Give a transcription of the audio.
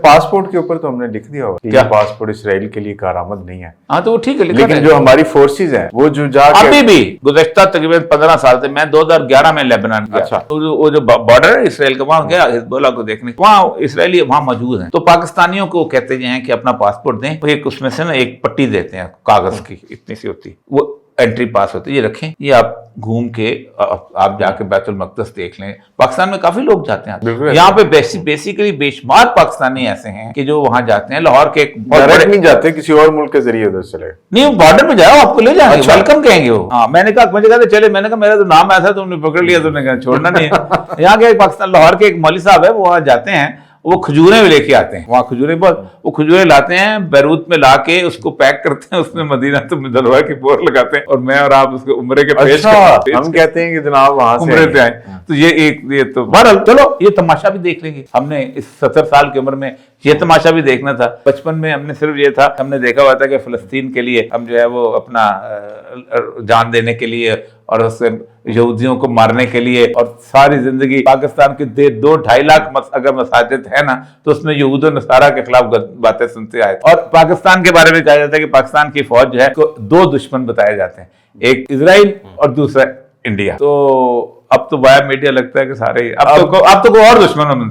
Passport کے اوپر تو ہم نے لکھ دیا ہوا کہ پاسپورٹ اسرائیل کے لیے کارآمد نہیں ہے. ہاں تو وہ ٹھیک ہے, لیکن جو ہماری فورسز ہیں وہ جو جا کے ابھی بھی گزشتہ تقریباً 15 سال سے, میں 2011 میں لیبنان گیا, وہ جو بارڈر ہے اسرائیل کا, وہاں گیا حزب اللہ کو دیکھنے, وہاں اسرائیلی وہاں موجود ہیں. تو پاکستانیوں کو کہتے ہیں کہ اپنا پاسپورٹ دیں, وہ ایک اس میں سے نا ایک پٹی دیتے ہیں کاغذ کی, اتنی سی ہوتی, وہ انٹری پاس ہوتی ہے, یہ رکھیں, یہ آپ گھوم کے آپ جا کے بیت المقدس دیکھ لیں. پاکستان میں کافی لوگ جاتے ہیں یہاں پہ, بیسیکلی بے شمار پاکستانی ایسے ہیں کہ جو وہاں جاتے ہیں. لاہور کے ڈائریکٹ نہیں جاتے, کسی اور ملک کے ذریعے ادھر چلے نہیں, بارڈر پہ جاؤ, آپ کو لے جائیں گے, ویلکم کہیں گے وہ. ہاں میں نے کہا, مجھے کہا چلے, میں نے کہا میرا تو نام ایسا, تم نے پکڑ لیا, تم نے کہا چھوڑنا نہیں ہے. یہاں کے پاکستان لاہور کے ایک مولوی صاحب ہے, وہ وہاں جاتے ہیں, وہ کھجوریں بھی لے کے آتے ہیں, وہاں کھجوریں بہت, وہ کھجوریں لاتے ہیں بیروت میں لا کے, اس کو پیک کرتے ہیں, اس میں مدینہ المنورہ کی بور لگاتے ہیں, اور میں اور آپ اس کو عمرے کے پیش ہم کہتے ہیں کہ جناب وہاں سے عمرے پہ آئے. تو یہ تو بہرحال چلو, یہ تماشا بھی دیکھ لیں گے. ہم نے اس 70 سال کی عمر میں یہ تماشا بھی دیکھنا تھا. بچپن میں ہم نے صرف یہ تھا, ہم نے دیکھا ہوا تھا کہ فلسطین کے لیے ہم جو ہے وہ اپنا جان دینے کے لیے اور اس سے یہودیوں کو مارنے کے لیے, اور ساری زندگی پاکستان کے 2-2.5 لاکھ اگر مساجد ہے نا, تو اس میں یہود و نصارہ کے خلاف باتیں سنتے آئے. اور پاکستان کے بارے میں کہا جاتا ہے کہ پاکستان کی فوج جو ہے 2 دشمن بتائے جاتے ہیں, ایک اسرائیل اور دوسرا انڈیا. تو اب تو بایا میڈیا لگتا ہے کہ سارے اب تو کوئی اور دشمن